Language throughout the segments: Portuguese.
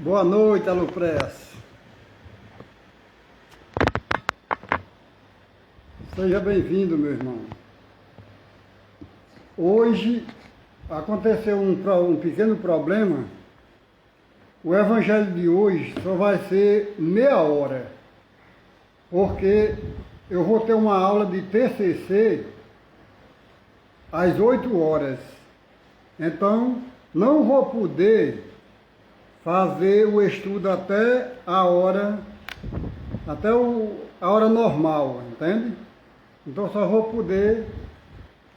Boa noite, Alupress. Seja bem-vindo, meu irmão. Hoje aconteceu um pequeno problema. O evangelho de hoje só vai ser meia hora, porque eu vou ter uma aula de TCC às 8 horas. Então, não vou poder fazer o estudo até a hora, a hora normal, entende? Então só vou poder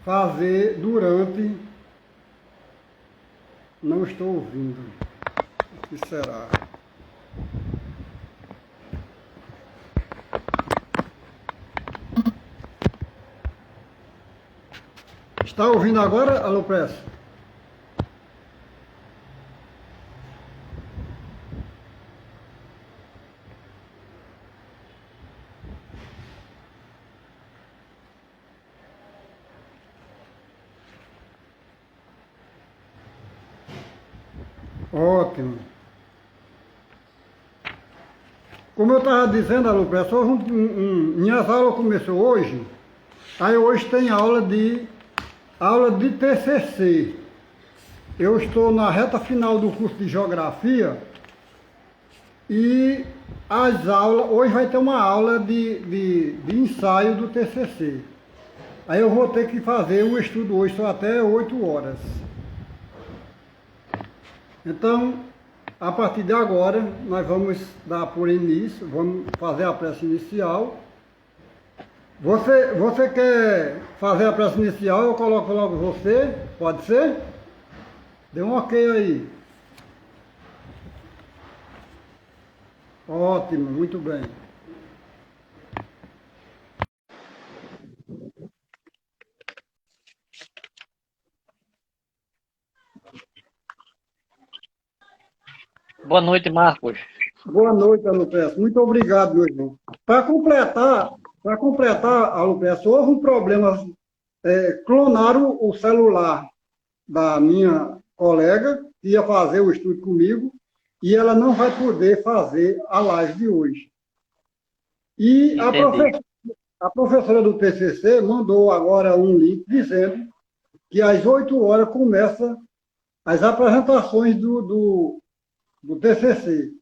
fazer durante. Não estou ouvindo. O que será? Está ouvindo agora, Alupress? Ótimo. Como eu estava dizendo, Alupress, minhas aulas começou hoje. Aí hoje tem aula de TCC. Eu estou na reta final do curso de Geografia e as aulas, hoje vai ter uma aula de ensaio do TCC. Aí eu vou ter que fazer o estudo hoje só até 8 horas. Então, a partir de agora, nós vamos dar por início, vamos fazer a prece inicial. Você quer fazer a prece inicial? Eu coloco logo você, pode ser? Dê um ok aí. Ótimo, muito bem. Boa noite, Marcos. Boa noite, Alupes. Muito obrigado, meu irmão. Para completar, Alupes, houve um problema. Clonaram o celular da minha colega, que ia fazer o estudo comigo, e ela não vai poder fazer a live de hoje. E Entendi. a professora do TCC mandou agora um link dizendo que às 8 horas começa as apresentações do TCC.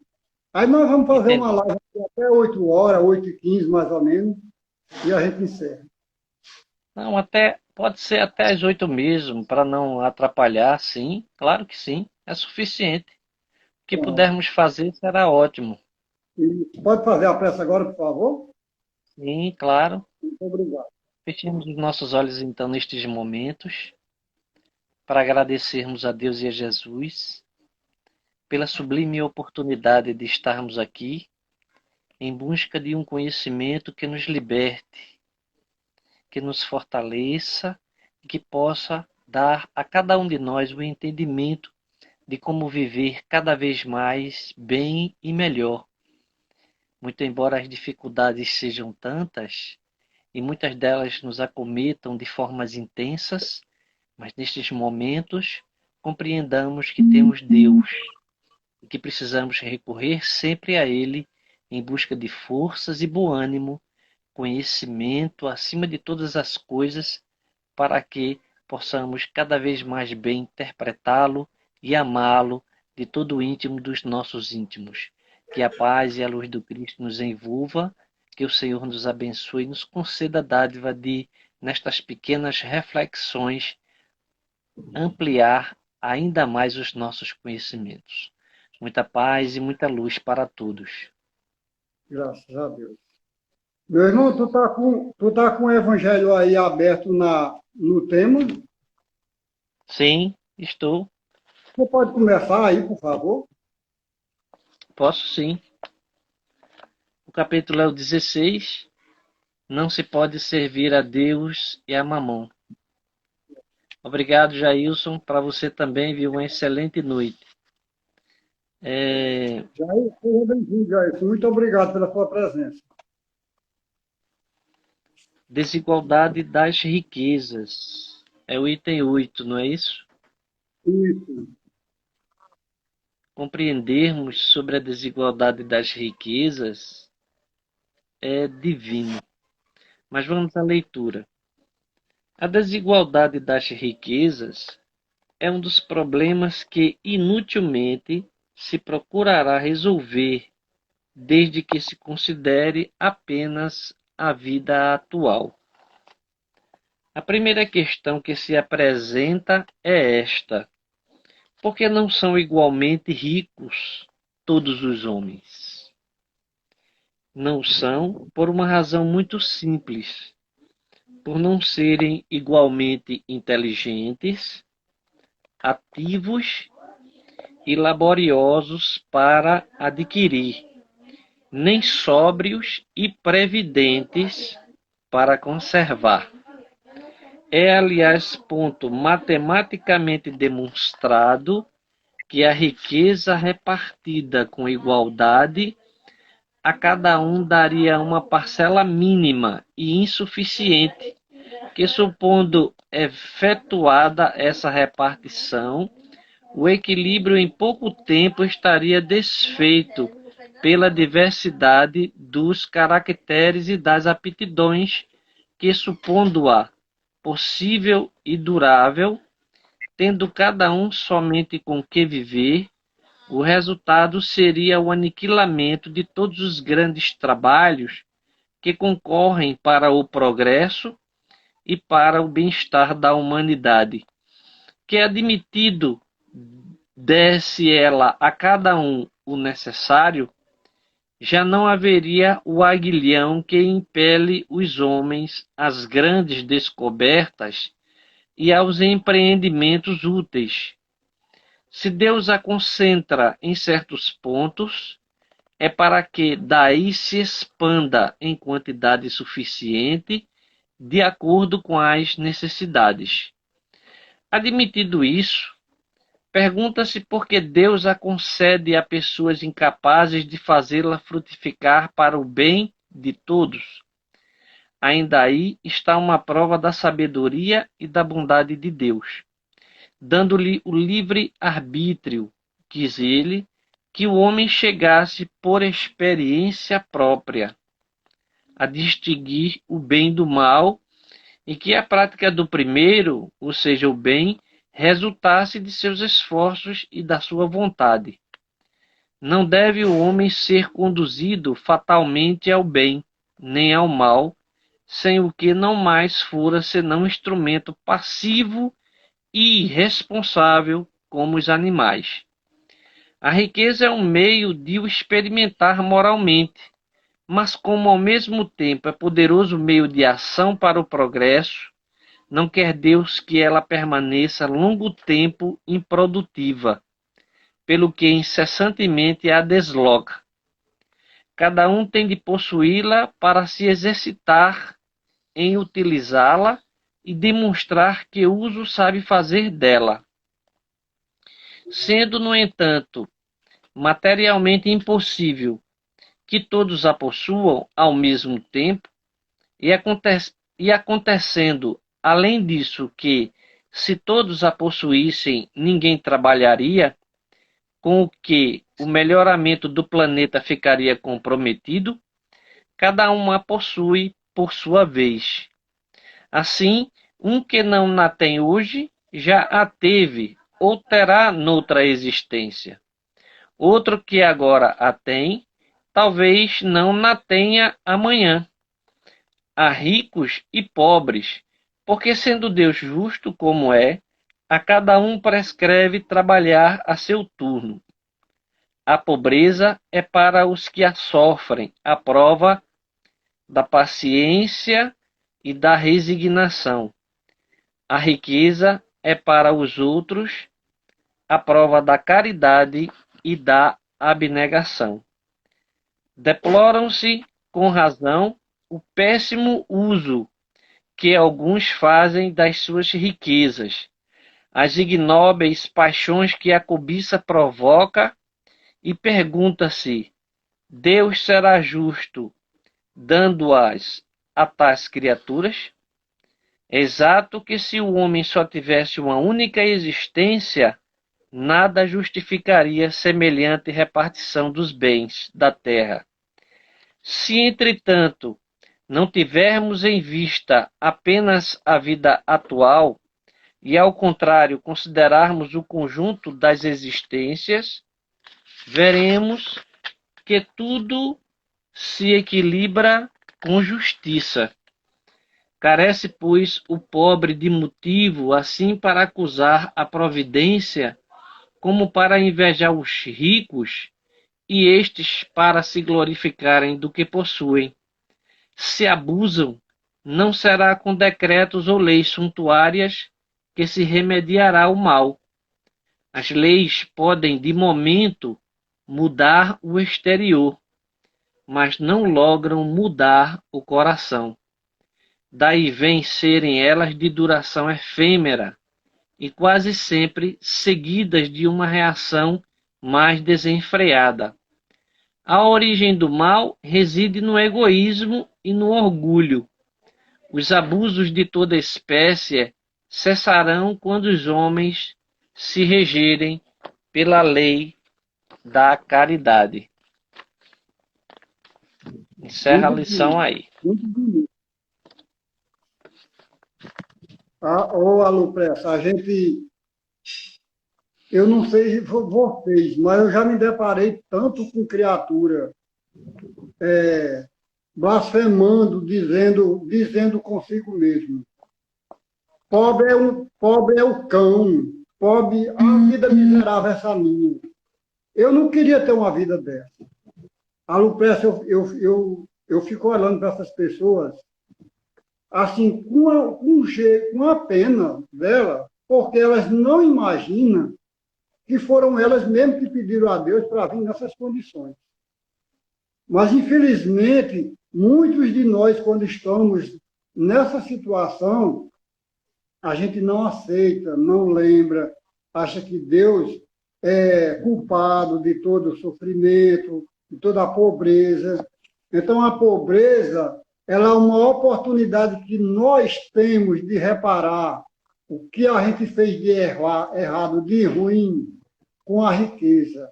Aí nós vamos fazer uma Entendi. live até 8 horas, 8h15 mais ou menos, e a gente encerra. Não, até pode ser até às 8 mesmo, para não atrapalhar, sim. Claro que sim, é suficiente. O que Pronto. pudermos fazer será ótimo. E pode fazer a prece agora, por favor? Sim, claro. Muito obrigado. Fechemos os nossos olhos então nestes momentos para agradecermos a Deus e a Jesus pela sublime oportunidade de estarmos aqui em busca de um conhecimento que nos liberte, que nos fortaleça e que possa dar a cada um de nós o entendimento de como viver cada vez mais bem e melhor. Muito embora as dificuldades sejam tantas e muitas delas nos acometam de formas intensas, mas nestes momentos compreendamos que temos Deus e que precisamos recorrer sempre a Ele em busca de forças e bom ânimo, conhecimento acima de todas as coisas, para que possamos cada vez mais bem interpretá-lo e amá-lo de todo o íntimo dos nossos íntimos. Que a paz e a luz do Cristo nos envolva, que o Senhor nos abençoe e nos conceda a dádiva de, nestas pequenas reflexões, ampliar ainda mais os nossos conhecimentos. Muita paz e muita luz para todos. Graças a Deus. Meu irmão, tu tá com o evangelho aí aberto no tema? Sim, estou. Você pode começar aí, por favor? Posso sim. O capítulo é o 16. Não se pode servir a Deus e a mamon. Obrigado, Jailson. Para você também, viu? Uma excelente noite. Jair, seja bem-vindo, Jair. Muito obrigado pela sua presença. Desigualdade das riquezas. É o item 8, não é isso? Isso. compreendermos sobre a desigualdade das riquezas é divino. Mas vamos à leitura. A desigualdade das riquezas é um dos problemas que inutilmente se procurará resolver desde que se considere apenas a vida atual. A primeira questão que se apresenta é esta: por que não são igualmente ricos todos os homens? Não são por uma razão muito simples: por não serem igualmente inteligentes, ativos e laboriosos para adquirir, nem sóbrios e previdentes para conservar. É, aliás, ponto matematicamente demonstrado que a riqueza repartida com igualdade a cada um daria uma parcela mínima e insuficiente, que, supondo efetuada essa repartição, o equilíbrio em pouco tempo estaria desfeito pela diversidade dos caracteres e das aptidões que, supondo-a possível e durável, tendo cada um somente com que viver, o resultado seria o aniquilamento de todos os grandes trabalhos que concorrem para o progresso e para o bem-estar da humanidade, que, admitido desse ela a cada um o necessário, já não haveria o aguilhão que impele os homens às grandes descobertas e aos empreendimentos úteis. Se Deus a concentra em certos pontos, é para que daí se expanda em quantidade suficiente, de acordo com as necessidades. Admitido isso, pergunta-se por que Deus a concede a pessoas incapazes de fazê-la frutificar para o bem de todos. Ainda aí está uma prova da sabedoria e da bondade de Deus, dando-lhe o livre arbítrio, quis ele, que o homem chegasse por experiência própria a distinguir o bem do mal e que a prática do primeiro, ou seja, o bem, resultasse de seus esforços e da sua vontade. Não deve o homem ser conduzido fatalmente ao bem, nem ao mal, sem o que não mais fora senão instrumento passivo e irresponsável como os animais. A riqueza é um meio de o experimentar moralmente, mas como ao mesmo tempo é poderoso meio de ação para o progresso, não quer Deus que ela permaneça longo tempo improdutiva, pelo que incessantemente a desloca. Cada um tem de possuí-la para se exercitar em utilizá-la e demonstrar que uso sabe fazer dela. Sendo, no entanto, materialmente impossível que todos a possuam ao mesmo tempo, e acontecendo, além disso, que, se todos a possuíssem, ninguém trabalharia, com o que o melhoramento do planeta ficaria comprometido, cada um a possui por sua vez. Assim, um que não a tem hoje, já a teve ou terá noutra existência. Outro que agora a tem, talvez não na tenha amanhã. Há ricos e pobres, porque sendo Deus justo como é, a cada um prescreve trabalhar a seu turno. A pobreza é para os que a sofrem, a prova da paciência e da resignação. A riqueza é para os outros a prova da caridade e da abnegação. Deploram-se, com razão, o péssimo uso que alguns fazem das suas riquezas, as ignóbeis paixões que a cobiça provoca, e pergunta-se: Deus será justo, dando-as a tais criaturas? É exato que se o homem só tivesse uma única existência, nada justificaria semelhante repartição dos bens da terra. Se, entretanto, não tivermos em vista apenas a vida atual, e, ao contrário, considerarmos o conjunto das existências, veremos que tudo se equilibra com justiça. Carece, pois, o pobre de motivo assim para acusar a providência, como para invejar os ricos, e estes para se glorificarem do que possuem. Se abusam, não será com decretos ou leis suntuárias que se remediará o mal. As leis podem, de momento, mudar o exterior, mas não logram mudar o coração. Daí vem serem elas de duração efêmera e quase sempre seguidas de uma reação mais desenfreada. A origem do mal reside no egoísmo e no orgulho. Os abusos de toda espécie cessarão quando os homens se regerem pela lei da caridade. Encerra a Muito lição bonito, aí. muito bonito. Ô, Alupressa, eu não sei vocês, mas eu já me deparei tanto com criatura blasfemando, dizendo consigo mesmo. Pobre é o cão, pobre, a vida miserável é essa minha. Eu não queria ter uma vida dessa. A Lupressa, eu fico olhando para essas pessoas, assim, com uma pena dela, porque elas não imaginam que foram elas mesmas que pediram a Deus para vir nessas condições. Mas, infelizmente, muitos de nós, quando estamos nessa situação, a gente não aceita, não lembra, acha que Deus é culpado de todo o sofrimento, de toda a pobreza. Então, a pobreza, ela é uma oportunidade que nós temos de reparar o que a gente fez de errado, de ruim, com a riqueza.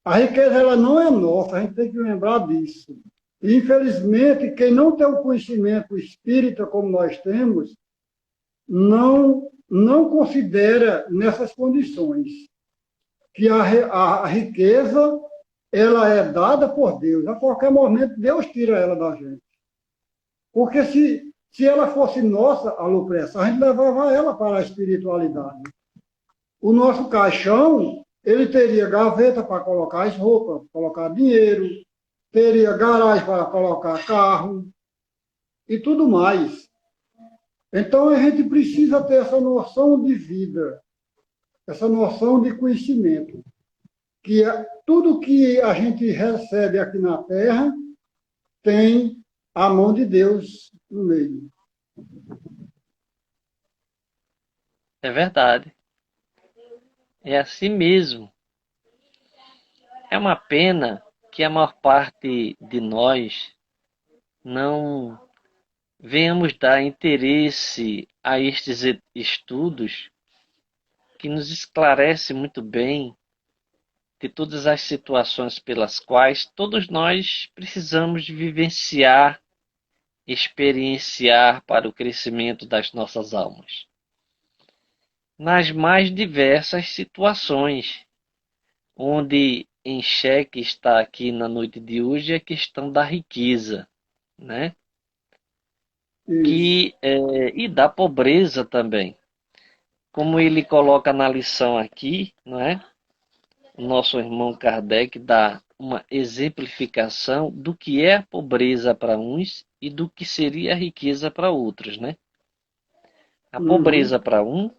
A riqueza, ela não é nossa, a gente tem que lembrar disso. E, infelizmente, quem não tem o conhecimento espírita como nós temos, não considera nessas condições que a riqueza ela é dada por Deus. A qualquer momento, Deus tira ela da gente. Porque se ela fosse nossa, a Lupressa, a gente levava ela para a espiritualidade. O nosso caixão, ele teria gaveta para colocar as roupas, colocar dinheiro, teria garagem para colocar carro e tudo mais. Então, a gente precisa ter essa noção de vida, essa noção de conhecimento, que tudo que a gente recebe aqui na Terra tem a mão de Deus no meio. É verdade. É assim mesmo. É uma pena que a maior parte de nós não venhamos dar interesse a estes estudos que nos esclarece muito bem de todas as situações pelas quais todos nós precisamos de vivenciar, experienciar para o crescimento das nossas almas. Nas mais diversas situações, onde em xeque está aqui na noite de hoje a questão da riqueza, né? E da pobreza também. Como ele coloca na lição aqui, não é? O nosso irmão Kardec dá uma exemplificação do que é a pobreza para uns e do que seria a riqueza para outros, né? A pobreza para uns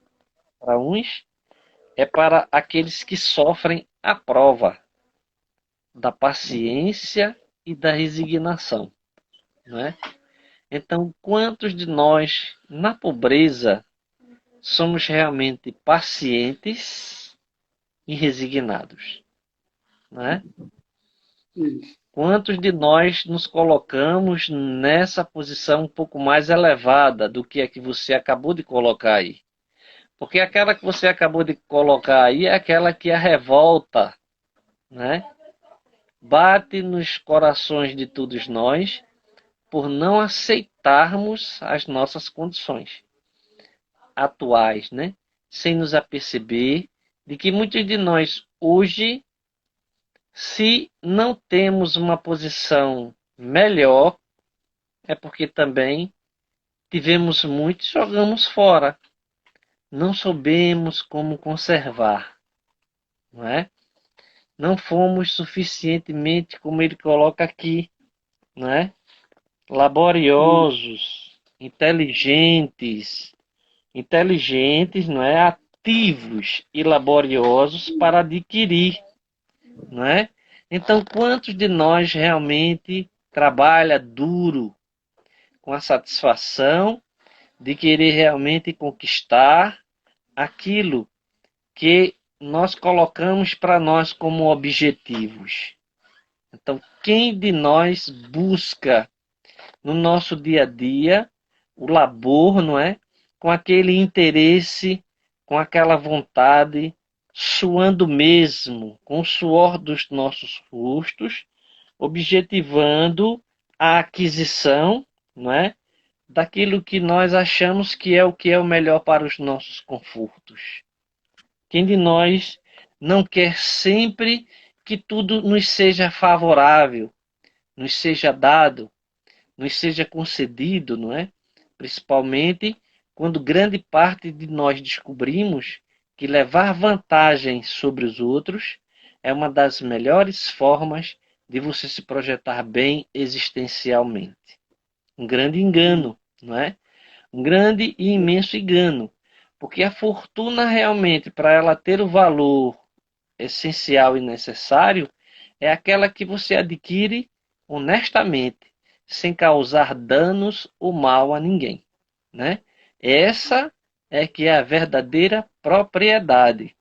é para aqueles que sofrem a prova da paciência e da resignação, não é? Então, quantos de nós, na pobreza, somos realmente pacientes e resignados, não é? Quantos de nós nos colocamos nessa posição um pouco mais elevada do que a que você acabou de colocar aí? Porque aquela que você acabou de colocar aí é aquela que a revolta, né? Bate nos corações de todos nós por não aceitarmos as nossas condições atuais, né? Sem nos aperceber de que muitos de nós hoje, se não temos uma posição melhor, é porque também tivemos muito e jogamos fora. Não soubemos como conservar, não é? Não fomos suficientemente, como ele coloca aqui, não é? Laboriosos, inteligentes, não é? Ativos e laboriosos para adquirir, não é? Então, quantos de nós realmente trabalha duro com a satisfação de querer realmente conquistar aquilo que nós colocamos para nós como objetivos? Então, quem de nós busca no nosso dia a dia o labor, não é? Com aquele interesse, com aquela vontade, suando mesmo, com o suor dos nossos rostos, objetivando a aquisição, não é? Daquilo que nós achamos que é o melhor para os nossos confortos. Quem de nós não quer sempre que tudo nos seja favorável, nos seja dado, nos seja concedido, não é? Principalmente quando grande parte de nós descobrimos que levar vantagem sobre os outros é uma das melhores formas de você se projetar bem existencialmente. Um grande engano, não é? Um grande e imenso engano, porque a fortuna realmente, para ela ter o valor essencial e necessário, é aquela que você adquire honestamente, sem causar danos ou mal a ninguém, né? Essa é que é a verdadeira propriedade.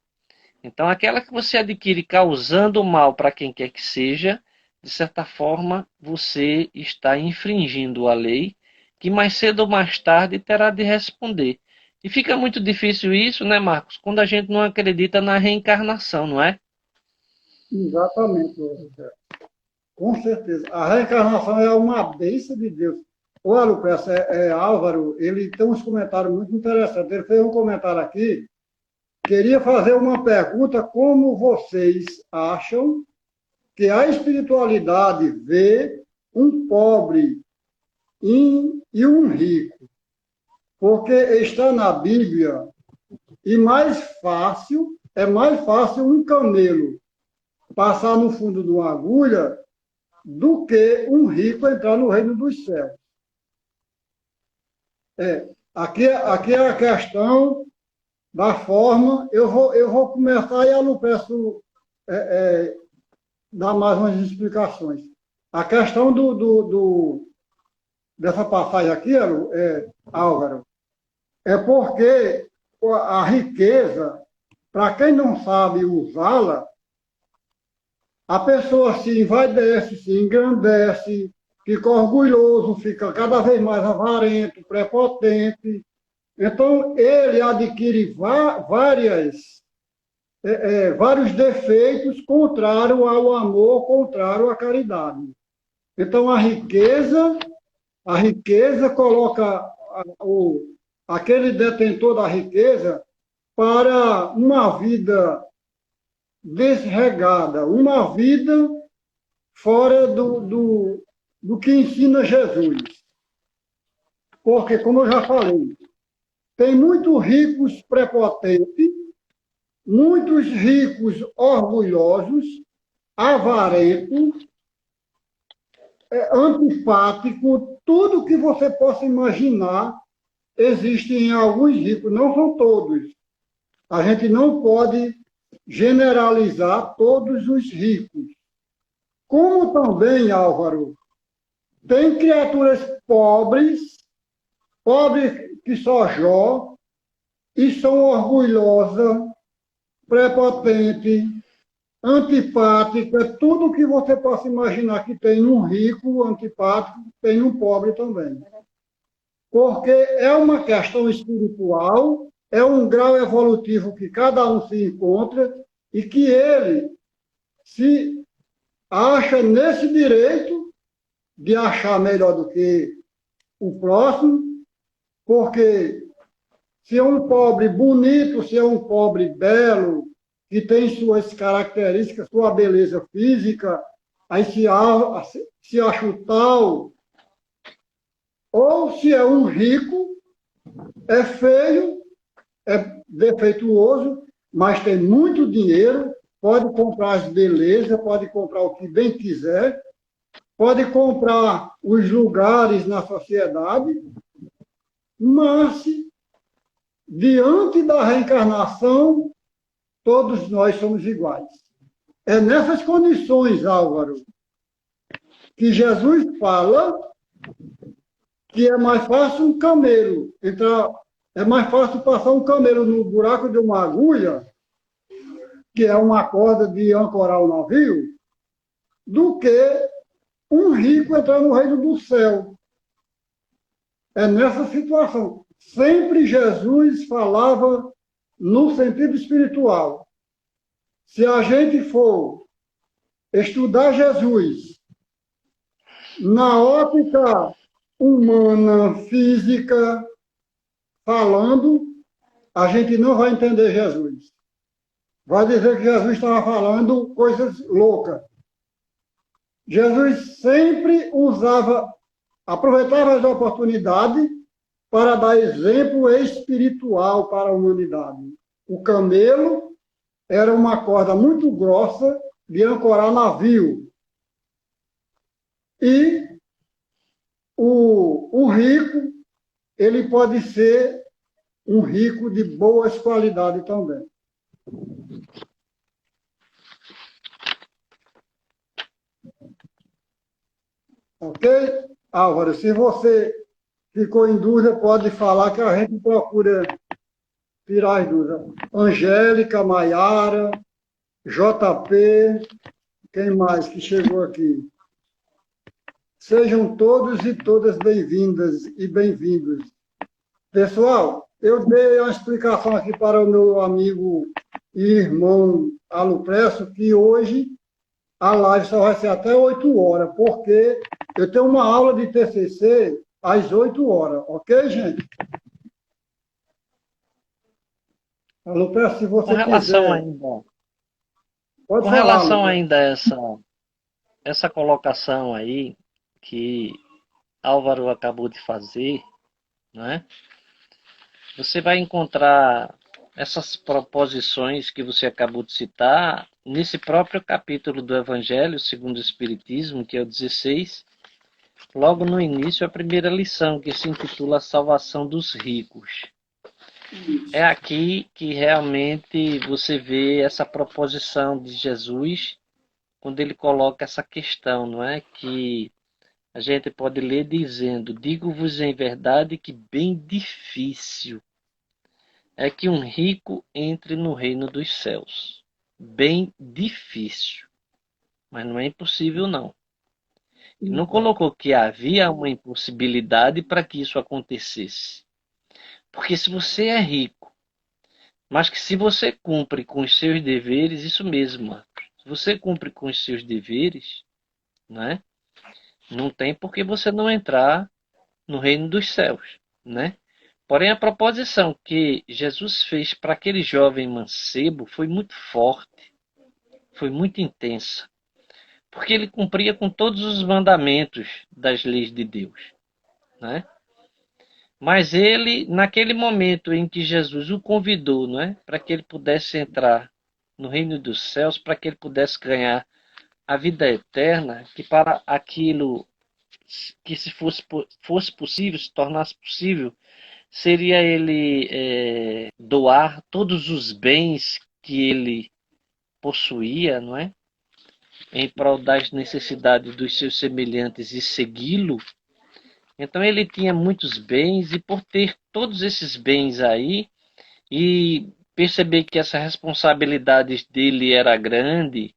Então, aquela que você adquire causando mal para quem quer que seja, de certa forma, você está infringindo a lei, que mais cedo ou mais tarde terá de responder. E fica muito difícil isso, né, Marcos? Quando a gente não acredita na reencarnação, não é? Exatamente, José. Com certeza. A reencarnação é uma bênção de Deus. O Lucas, Álvaro, ele tem uns comentários muito interessantes. Ele fez um comentário aqui. Queria fazer uma pergunta: como vocês acham que a espiritualidade vê um pobre e um rico? Porque está na Bíblia e é mais fácil um camelo passar no fundo de uma agulha do que um rico entrar no reino dos céus. Aqui é a questão da forma. Eu vou começar e eu não peço dar mais umas explicações. A questão dessa passagem aqui, Álvaro, é porque a riqueza, para quem não sabe usá-la, a pessoa se envaidece, se engrandece, fica orgulhoso, fica cada vez mais avarento, prepotente. Então, ele adquire vários defeitos contrários ao amor, contrário à caridade. Então, a riqueza coloca aquele detentor da riqueza para uma vida desregada, uma vida fora do que ensina Jesus. Porque, como eu já falei, tem muitos ricos prepotentes, muitos ricos orgulhosos, avarentos, antipáticos, tudo que você possa imaginar existe em alguns ricos, não são todos. A gente não pode generalizar todos os ricos. Como também, Álvaro, tem criaturas pobres que só Jó, e são orgulhosas, prepotentes, antipáticas, tudo que você possa imaginar que tem um rico antipático, tem um pobre também. Porque é uma questão espiritual é um grau evolutivo que cada um se encontra e que ele se acha nesse direito de achar melhor do que o próximo, porque se é um pobre bonito, se é um pobre belo, que tem suas características, sua beleza física, aí se acha o tal, ou se é um rico, é feio, é defeituoso, mas tem muito dinheiro, pode comprar as belezas, pode comprar o que bem quiser, pode comprar os lugares na sociedade, mas diante da reencarnação, todos nós somos iguais. É nessas condições, Álvaro, que Jesus fala que é mais fácil um camelo entrar, é mais fácil passar um camelo no buraco de uma agulha, que é uma corda de ancorar o navio, do que um rico entrar no reino do céu. É nessa situação. Sempre Jesus falava no sentido espiritual. Se a gente for estudar Jesus na ótica humana, física, falando, a gente não vai entender Jesus. Vai dizer que Jesus estava falando coisas loucas. Jesus sempre aproveitava as oportunidades para dar exemplo espiritual para a humanidade. O camelo era uma corda muito grossa de ancorar navio. E o rico, ele pode ser um rico de boas qualidades também. Ok? Álvaro, se você ficou em dúvida, pode falar que a gente procura tirar as dúvidas. Angélica, Maiara, JP, quem mais que chegou aqui? Sejam todos e todas bem-vindas e bem-vindos. Pessoal, eu dei uma explicação aqui para o meu amigo e irmão Alupresso, que hoje a live só vai ser até 8 horas, porque eu tenho uma aula de TCC às 8 horas, ok, gente? Alupresso, se você Com relação quiser, ainda, pode com falar, relação Alupresso. ainda a essa colocação aí que Álvaro acabou de fazer, né? Você vai encontrar essas proposições que você acabou de citar nesse próprio capítulo do Evangelho segundo o Espiritismo, que é o 16, logo no início, a primeira lição, que se intitula A Salvação dos Ricos. É aqui que realmente você vê essa proposição de Jesus, quando ele coloca essa questão, não é? Que a gente pode ler dizendo: digo-vos em verdade que bem difícil é que um rico entre no reino dos céus. Bem difícil. Mas não é impossível, não. Ele não colocou que havia uma impossibilidade para que isso acontecesse. Porque se você é rico, mas que se você cumpre com os seus deveres, isso mesmo, Marcos, se você cumpre com os seus deveres, né, não tem por que você não entrar no reino dos céus, né? Porém, a proposição que Jesus fez para aquele jovem mancebo foi muito forte, foi muito intensa, porque ele cumpria com todos os mandamentos das leis de Deus, né? Mas ele, naquele momento em que Jesus o convidou, não é, para que ele pudesse entrar no reino dos céus, para que ele pudesse ganhar a vida eterna, que para aquilo que se fosse possível, se tornasse possível, seria ele doar todos os bens que ele possuía, não é? Em prol das necessidades dos seus semelhantes e segui-lo. Então ele tinha muitos bens e por ter todos esses bens aí e perceber que essa responsabilidade dele era grande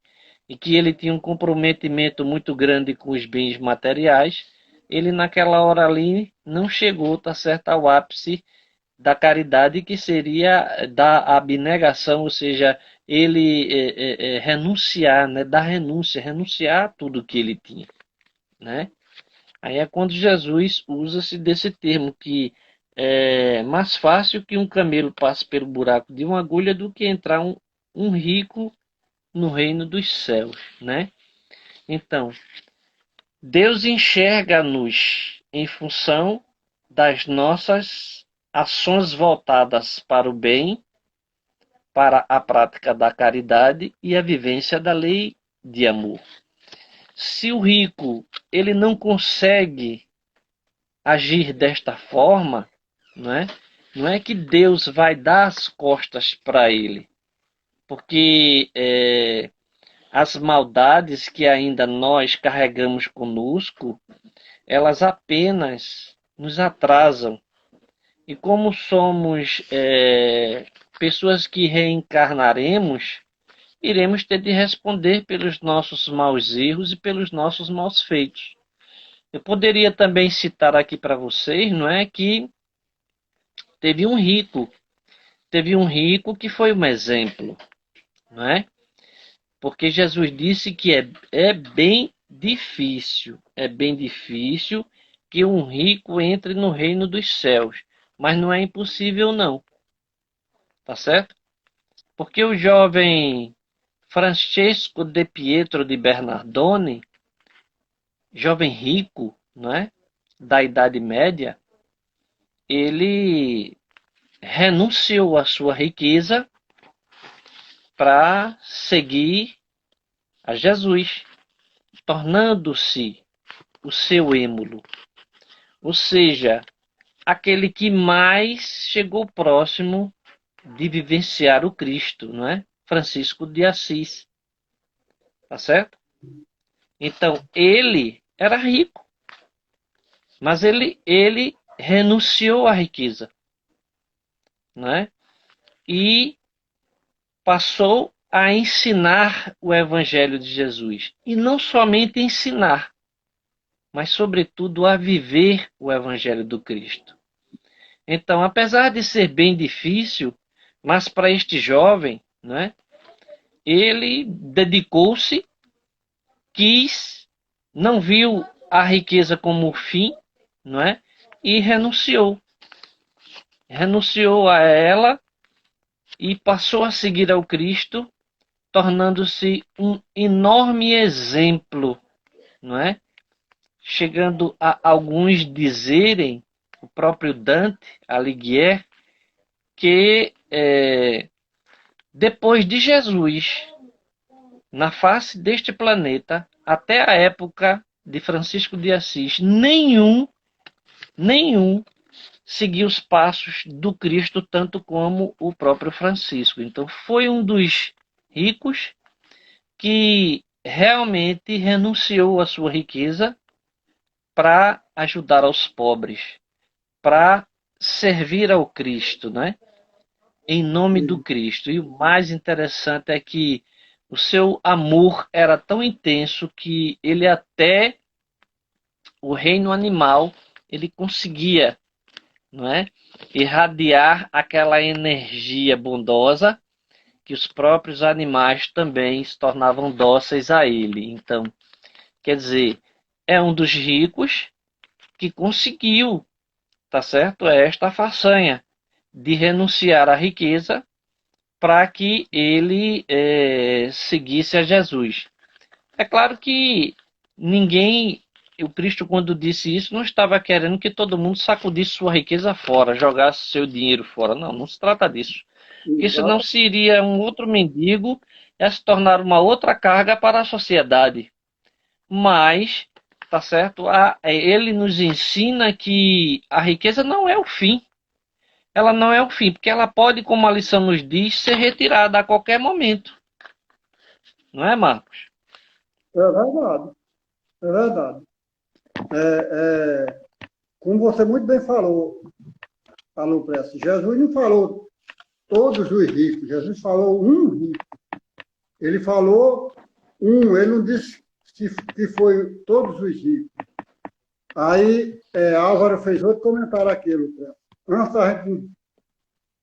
e que ele tinha um comprometimento muito grande com os bens materiais, ele naquela hora ali não chegou, tá certo, ao ápice da caridade, que seria da abnegação, ou seja, ele renunciar, né, da renúncia, renunciar a tudo que ele tinha, né? Aí é quando Jesus usa-se desse termo, que é mais fácil que um camelo passe pelo buraco de uma agulha do que entrar um rico no reino dos céus, né? Então, Deus enxerga-nos em função das nossas ações voltadas para o bem, para a prática da caridade e a vivência da lei de amor. Se o rico ele não consegue agir desta forma, não é? Não é que Deus vai dar as costas para ele, porque as maldades que ainda nós carregamos conosco, elas apenas nos atrasam. E como somos pessoas que reencarnaremos, iremos ter de responder pelos nossos maus erros e pelos nossos maus feitos. Eu poderia também citar aqui para vocês, não é, que teve um rico que foi um exemplo, não é? Porque Jesus disse que é bem difícil que um rico entre no reino dos céus, mas não é impossível não, tá certo? Porque o jovem Francesco de Pietro de Bernardone, jovem rico, não é? Da Idade Média, ele renunciou à sua riqueza para seguir a Jesus, tornando-se o seu êmulo, ou seja, aquele que mais chegou próximo de vivenciar o Cristo, não é? Francisco de Assis, tá certo? Então, ele era rico, mas ele renunciou à riqueza, não é? E passou a ensinar o Evangelho de Jesus. E não somente ensinar, mas, sobretudo, a viver o Evangelho do Cristo. Então, apesar de ser bem difícil, mas para este jovem, né, ele dedicou-se, não viu a riqueza como fim, não é? E renunciou. Renunciou a ela e passou a seguir ao Cristo, tornando-se um enorme exemplo, não é? Chegando a alguns dizerem, o próprio Dante Alighieri, que depois de Jesus, na face deste planeta, até a época de Francisco de Assis, nenhum seguiu os passos do Cristo tanto como o próprio Francisco. Então foi um dos ricos que realmente renunciou à sua riqueza para ajudar aos pobres, para servir ao Cristo, né? Em nome do Cristo. E o mais interessante é que o seu amor era tão intenso que ele até o reino animal ele conseguia, não é? Irradiar aquela energia bondosa que os próprios animais também se tornavam dóceis a ele. Então, quer dizer, é um dos ricos que conseguiu, tá certo? Esta façanha de renunciar à riqueza para que ele seguisse a Jesus. É claro que o Cristo, quando disse isso, não estava querendo que todo mundo sacudisse sua riqueza fora, jogasse seu dinheiro fora. Não, não se trata disso. Porque senão se iria um outro mendigo a se tornar uma outra carga para a sociedade. Mas, tá certo? Ele nos ensina que a riqueza não é o fim. Ela não é o fim, porque ela pode, como a lição nos diz, ser retirada a qualquer momento. Não é, Marcos? É verdade, é verdade. Como você muito bem falou Prestes, Jesus não falou todos os ricos, Jesus falou um rico. Ele falou ele não disse que foi todos os ricos. Aí Álvaro fez outro comentário aqui, Prestes. Antes da gente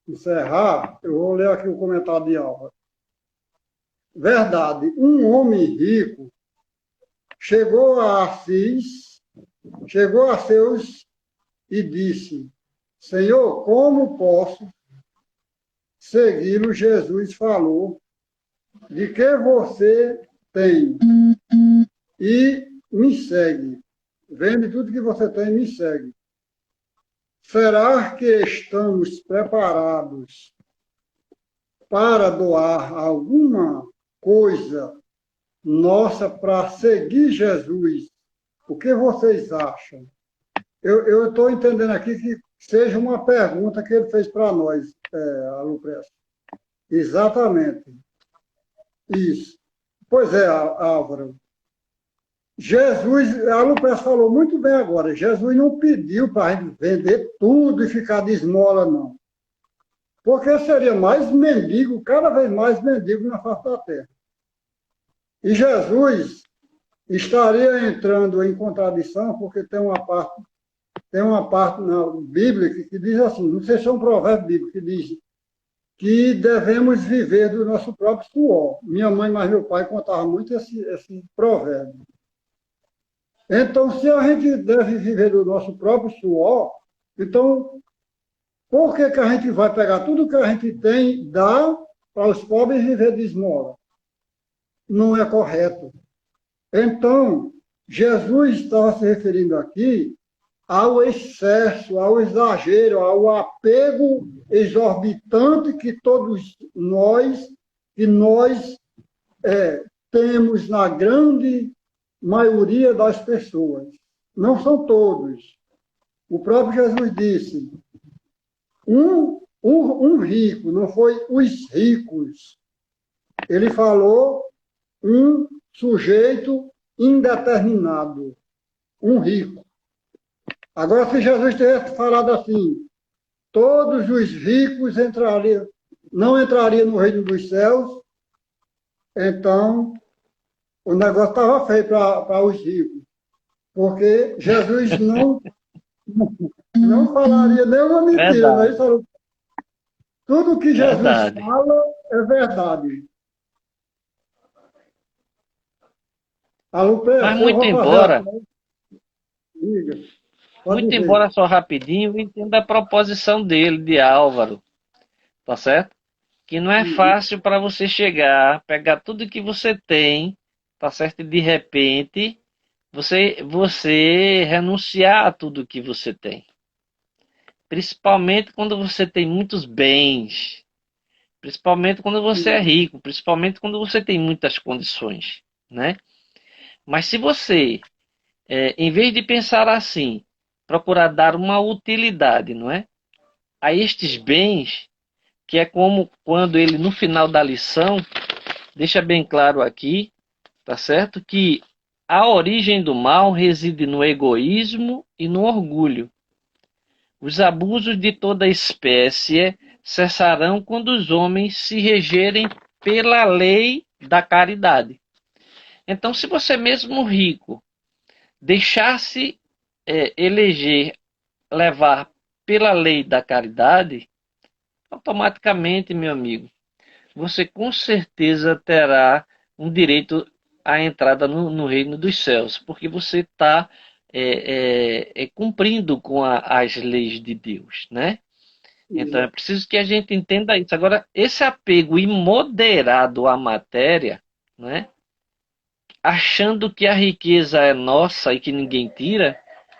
encerrar, eu vou ler aqui o comentário de Álvaro. Verdade, um homem rico chegou a Assis, chegou a seus e disse: Senhor, como posso segui-lo? Jesus falou: de que você tem e me segue. Vende tudo que você tem e me segue. Será que estamos preparados para doar alguma coisa nossa para seguir Jesus? O que vocês acham? Eu estou entendendo aqui que seja uma pergunta que ele fez para nós, Alupressa. Exatamente. Isso. Pois é, Álvaro. Jesus, a Lupressa falou muito bem agora, Jesus não pediu para a gente vender tudo e ficar de esmola, não. Porque seria mais mendigo, cada vez mais mendigo na face da terra. E Jesus estaria entrando em contradição, porque tem uma parte na Bíblia que diz assim, não sei se é um provérbio bíblico, que diz que devemos viver do nosso próprio suor. Minha mãe mais meu pai contavam muito esse provérbio. Então, se a gente deve viver do nosso próprio suor, então, por que a gente vai pegar tudo que a gente tem e dar para os pobres viver de esmola? Não é correto. Então, Jesus estava se referindo aqui ao excesso, ao exagero, ao apego exorbitante que nós temos na grande maioria das pessoas. Não são todos. O próprio Jesus disse, um rico, não foi os ricos. Ele falou um sujeito indeterminado, um rico. Agora, se Jesus tivesse falado assim, todos os ricos não entrariam no reino dos céus, então o negócio estava feio para os ricos, porque Jesus não falaria nenhuma mentira, não é isso? Tudo que Jesus Verdade. fala é verdade. Mas Eu vou fazer a... Diga. Pode muito dizer. embora só rapidinho, eu entendo a proposição dele, de Álvaro, tá certo? Que não é fácil para você chegar, pegar tudo que você tem, tá certo? E de repente você renunciar a tudo que você tem. Principalmente quando você tem muitos bens, principalmente quando você é rico, principalmente quando você tem muitas condições, né? Mas se você, em vez de pensar assim, procurar dar uma utilidade, não é? A estes bens, que é como quando ele, no final da lição, deixa bem claro aqui, tá certo? Que a origem do mal reside no egoísmo e no orgulho. Os abusos de toda espécie cessarão quando os homens se regerem pela lei da caridade. Então, se você mesmo rico deixar-se eleger, levar pela lei da caridade, automaticamente, meu amigo, você com certeza terá um direito à entrada no reino dos céus, porque você está cumprindo com as leis de Deus, né? Então é preciso que a gente entenda isso. Agora, esse apego imoderado à matéria, né? Achando que a riqueza é nossa e que ninguém tira,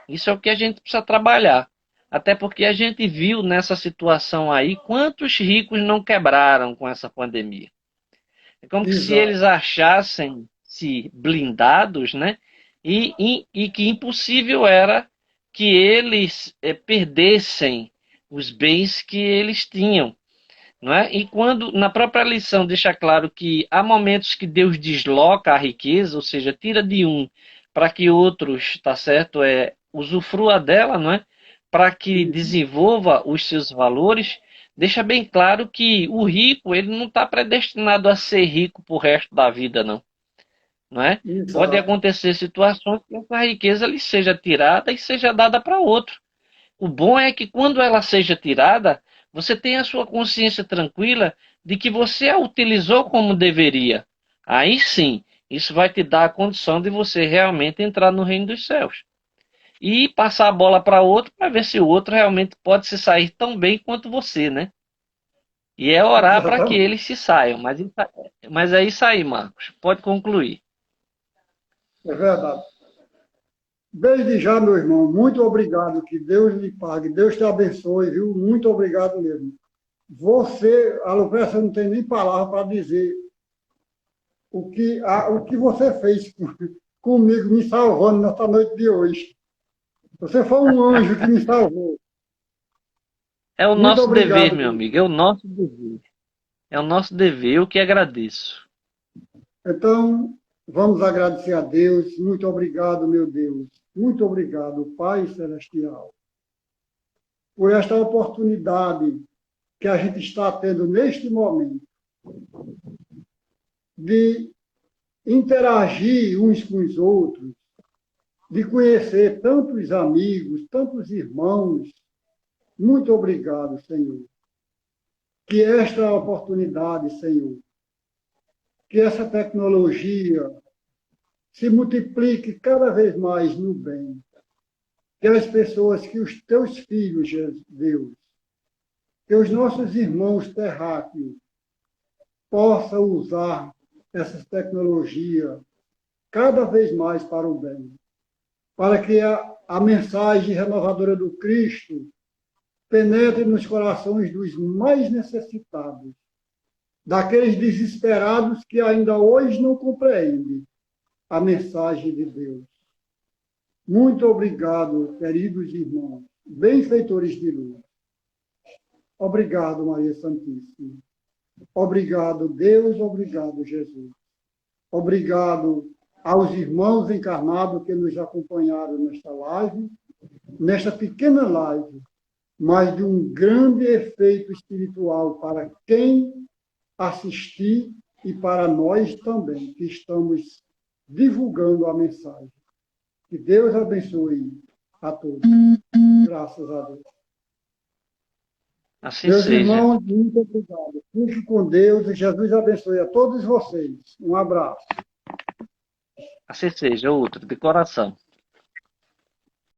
isso é o que a gente precisa trabalhar. Até porque a gente viu nessa situação aí quantos ricos não quebraram com essa pandemia. É como que se Exato. eles achassem-se blindados, né? E que impossível era que eles perdessem os bens que eles tinham. Não é? E quando na própria lição deixa claro que há momentos que Deus desloca a riqueza, ou seja, tira de um para que outros, tá certo, usufrua dela, não é? Para que desenvolva os seus valores, deixa bem claro que o rico ele não está predestinado a ser rico pro resto da vida, não é? Pode Exato. acontecer situações que essa riqueza lhe seja tirada e seja dada para outro. O bom é que quando ela seja tirada, você tem a sua consciência tranquila de que você a utilizou como deveria. Aí sim, isso vai te dar a condição de você realmente entrar no reino dos céus. E passar a bola para outro para ver se o outro realmente pode se sair tão bem quanto você, né? E é orar para que Exatamente. eles se saiam. Mas é isso aí, Marcos. Pode concluir. É verdade. Desde já, meu irmão, muito obrigado. Que Deus lhe pague. Deus te abençoe, viu? Muito obrigado mesmo. Você, Alopecia, não tem nem palavra para dizer o que você fez comigo, me salvando nessa noite de hoje. Você foi um anjo que me salvou. É o Muito nosso dever, obrigado meu mesmo. amigo. É o nosso dever. É o nosso dever. Eu que agradeço. Então, vamos agradecer a Deus. Muito obrigado, meu Deus. Muito obrigado, Pai Celestial, por esta oportunidade que a gente está tendo neste momento de interagir uns com os outros, de conhecer tantos amigos, tantos irmãos. Muito obrigado, Senhor. Que esta oportunidade, Senhor, que essa tecnologia se multiplique cada vez mais no bem. Que as pessoas, que os teus filhos, Deus, que os nossos irmãos terráqueos possam usar essas tecnologias cada vez mais para o bem, para que a mensagem renovadora do Cristo penetre nos corações dos mais necessitados, daqueles desesperados que ainda hoje não compreendem a mensagem de Deus. Muito obrigado, queridos irmãos, benfeitores de luz. Obrigado, Maria Santíssima. Obrigado, Deus, obrigado, Jesus. Obrigado aos irmãos encarnados que nos acompanharam nesta live, nesta pequena live, mas de um grande efeito espiritual para quem assistir e para nós também, que estamos divulgando a mensagem. Que Deus abençoe a todos. Graças a Deus. Assim Meus seja. irmãos, muito obrigado. Fique com Deus e Jesus abençoe a todos vocês. Um abraço. Assim seja, outro, de coração.